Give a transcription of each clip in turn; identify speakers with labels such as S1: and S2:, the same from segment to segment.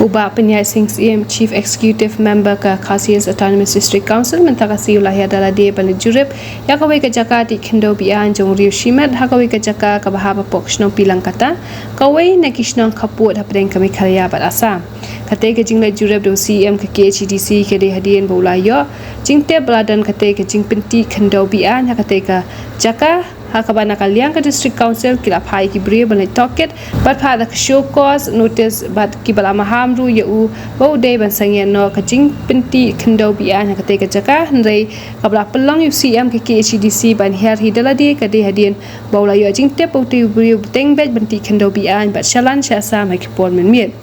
S1: Uba Penyai Sing CM Chief Executive Member ke Khasias Autonomous District Council mentakasi ulah adalah dia balik jurip yang kawai ke Jakarta di Kendo Bian jong Rio Shimat hakawai ke Jakarta ke bahaba poksno pilang kata kawai nakisno kaput hapdeng kami karya bat asam kata ke jingla jurip do CM ke KHDC ke dihadian bola yo jingte beladan kata ke jing penti Kendo Bian hakata ke Jakarta hakabana kaliang ke district council kila phai ki bri ban toket bat pha da show cause notice bat ki bala maham ru yu bo day ban sangya no ka jing pinti Kendo Bian hakate ka jaka hnrei kabla pelong UCM ke KHDC ban her hidaladi ka de hadien bawla yu jing te poti bri teng bet banti Kendo Bian bat shalan sha sa mai ki pon men miet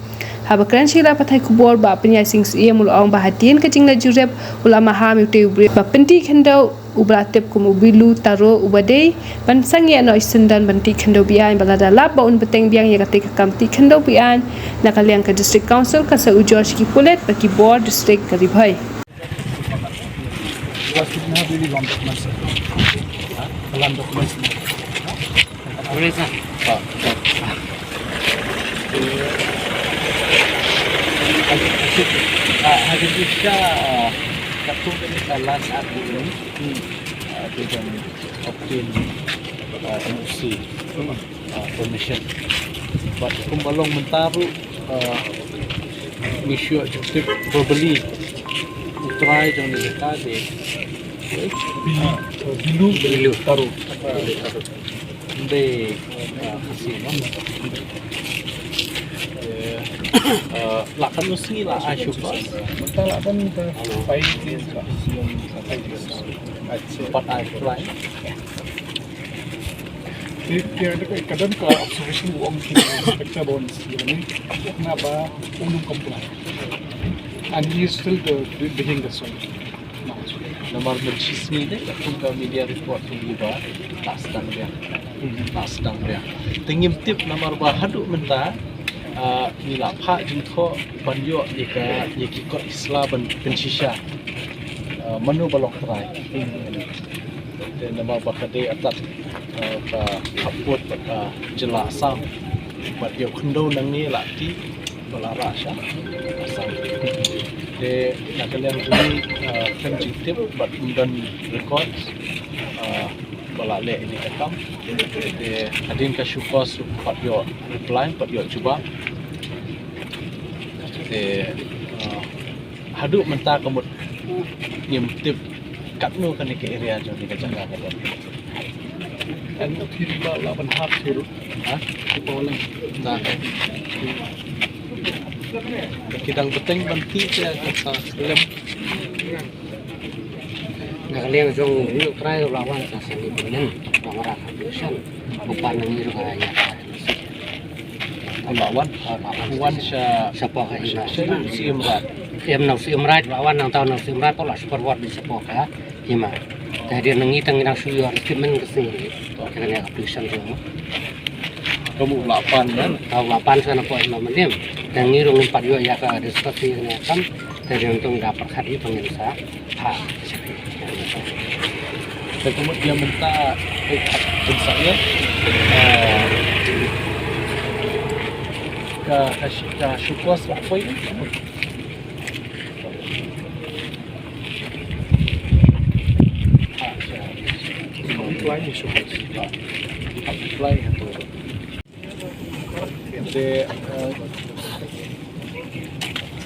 S1: haba kran shila pathai kubor ba Penyai Sing CM ul ong ba hadien ka jingla jurep ulama ham yu te bri ba pinti Kendo ubratip kumu bilu taro ubadei ban sangya no isendan banti Kendo Bian balada lab ba un beteng biang ya kate kamti Kendo Bian nakaliang ka district council ka sa ujosh ki pulet ba ki board district ka ribhai
S2: Satu last ini dengan obtain MOC permission. Buat kumbalong mentaru mission objective verbally try jangan dekade. Bilu taruh. Inde kasih lakan mesti lah asyukur.
S3: Betul lakan kita fight is
S2: Empat fly.
S3: Dia ada kadang ke observation uang kita inspector bonus ini kenapa unum comply and he is still digging the soil.
S2: Nomor mencisni deh, kita media report ini bah last tang dia. Tingim tip nomor bah haduk mentah. Nila pak jingko banyo jika ikut Islam pensisya menu balok terai dan nama bakade atat ka kaput ka jelasam bat yo khendo nang ni lati balara sya asam de nakalian juli kan jingtip bat dan records balale ini rekam de adin ka syukur pat yo reply pat yo cuba haduk mentah kemud nyem tip katnu kan ke area jo di Jakarta kan
S3: And tidak lawan hak hiru,
S2: boleh nah kidang beteng banti ya kata film
S4: Nakaliang jong yuk try lawan sa ni benen pamara kapusan bukan nang kaya
S2: lawan
S4: sa po ka ina
S2: si Imran
S4: nang si Imran lawan nang taon nang si Imran pola super wat di sa po ka hima dahil nang ngitang nang suyo rekomend kasi kaya kapusan jong
S2: kamu 8 kan
S4: tahu 8 sana po ima menim nang ngirong empat yo ya ka diskusi na kan dahil untuk dapat hadi pengensa ha
S2: dan kemudian minta saya ke syukur apa ini
S3: apply syukur.
S2: apply itu de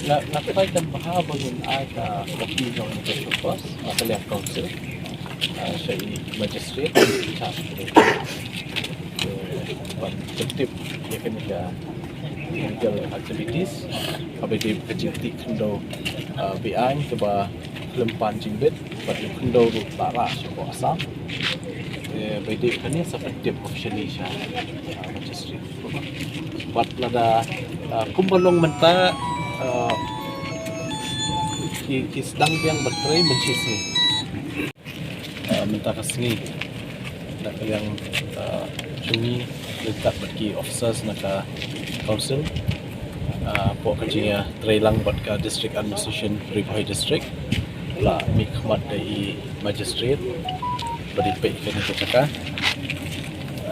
S2: nakapay kan mahabagin aga opinion ng syukur kalian council saya magistrate objektif ya kan legal activities abadi kejiti kendo biang keba lempan jimbet bagi kendo lara syukur asam bedi kan seperti officially sya magistrate buat lada kumbalong menta sedang yang bertrai mencisi minta kasni nak yang cumi letak bagi officers nak council po kerja trailang buat ke district administration Ribhai district la mikmat dari magistrate beri pay kena cakap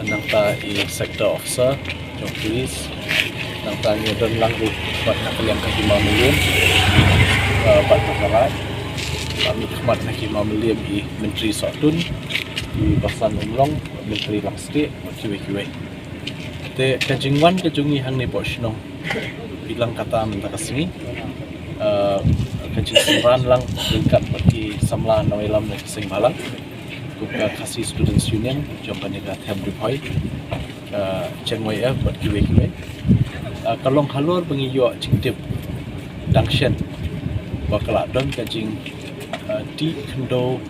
S2: nang ta i sector officer jong police nang tanya dan langgu buat nak kalian ke 5 million buat perkara kami khidmat nak 5 million di Menteri Sotun di Basan Umrong Menteri Langsri kiwe-kiwe te kajingwan kajungi hang ni posnong bilang kata minta kesini kajing semran lang dekat bagi samla nawelam nak sing balang kuka kasih Students Union jompa ni kat hem dipoi CNYF buat kiwe-kiwe kalong halor pengiyo cingtip dangshen bakal don kajing di kendo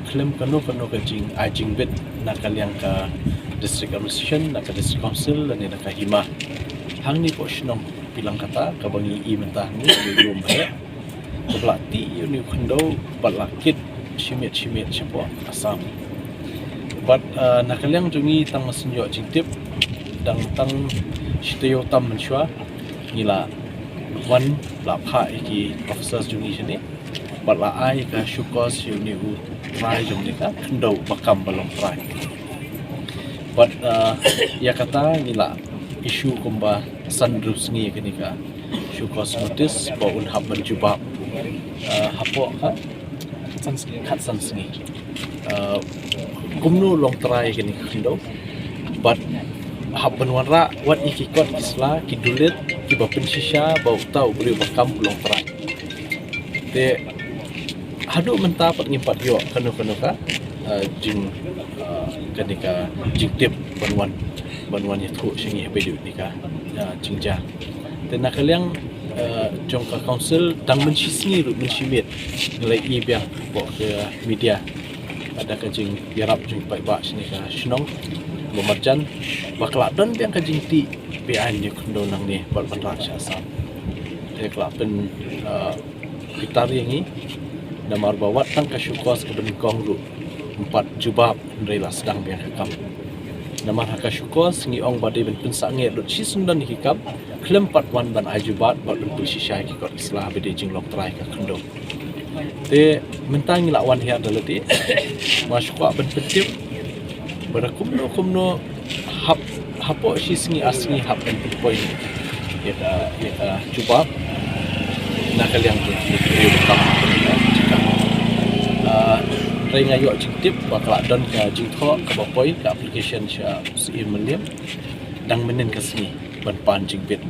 S2: klaim kano kajing ajing bit nakal yang ke district administration nak ke district council dan nak ke hima hang ni posnong bilang kata ke bangi i mentah ni belum banyak kebelati uni kendo balakit simit siapa asam but nakal yang jungi tang mesinyo cingtip dang tang Sitio tam mensua ngila wan la pha iki officers jungi sini bat la ai ka syukos uni u try jung ni ka kendo bakam balong try but ya kata ngila isu kumba sandrus ni kini ka syukos notice ba un hab menjubab hapo ka khatsan singi kumnu long try kini kendo but haban warra wat ikikot isla kidulit kibapin shisha bau tau beri bakam ulong terai te hadu menta pat ngimpat yo kanu ka jing kanika jing tip banwan ya thu singi bedu nika jingja te nakaliang jong ka council dang mencisngi ru mensimit nilai i biang bo ke media ada ka jing yarap jing pai ba sini ka shnong memarjan bakal dan yang kajingti bian ni kendo nang ni berpendak syasam te klapen gitar yang ni namar bawat tang kasyukos ke benikong lu 4 jubab rela sedang biang hikam namar hakasyukos ngi ong bade ben pensange dot si sundan hikam klem 41 ban ajubat bat ben sisai ki kot islah bede jing lok trai ka kendo te mentangi lawan hi adalati masyukwa ben petip kumno hapo si singi asli hap dan poin ya ka cuba nak kalian tu review bekam jika rai ngayo jingtip bakal don ka jingtho ka bapoi ka application sha si meliam dang menen ka sini ban pan jingbit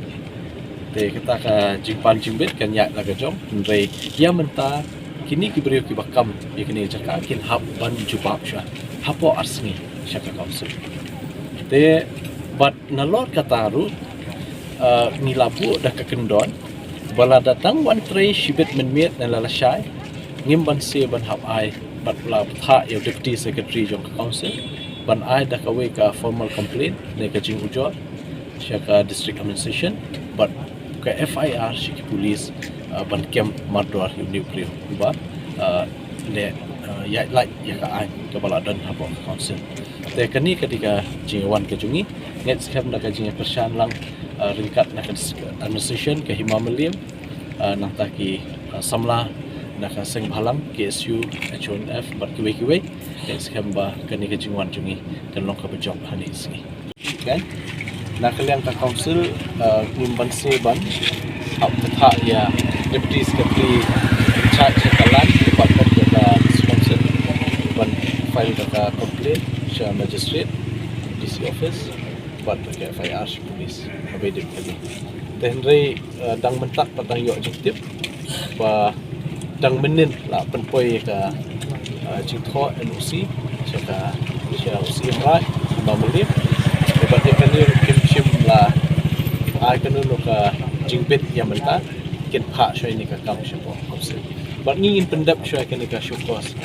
S2: te kita ka jingpan jingbit kan ya laga jom rai ya menta kini ki beriu ki bakam ya kini jaka kin hap ban jubab sha hapo asni syaka council te bat nalor kataru nilabu dah kekendon bala datang wan tray shibet menmiet dan lalasai ngimban se ban hab ai bat la tha ya deputy secretary jong council ban ai dah kawe ka formal complaint ne ka jing ujo syaka district administration bat ka FIR syaki police ban kem mardor uni prio ba ne ya like ya ka ai ka bala dan habo council te kani ketika jingan ke jungi net skam nak jingan persan lang ringkat nak administration ke hima melim nak taki samla nak seng balang KSU HNF bar kiwe net skam ba kani ke jingan jungi kan long ka job hani sini kan nak kalian ka council ngimban se ban hab tha ya deputy secretary charge kalan department ka sponsor ban file ka complaint Syah Magistrate DC Office buat ke FIR Police abedip kali tenrei dang mentak patang yo jingtip ba dang menin la penpoi ka jingtho NOC syaka Syah UC Imran mamulim buat kali kim la ai kanu no ka jingbit yang mentak kin pha syai ni ka kam syapo office buat ngin pendap syai kan ka syukos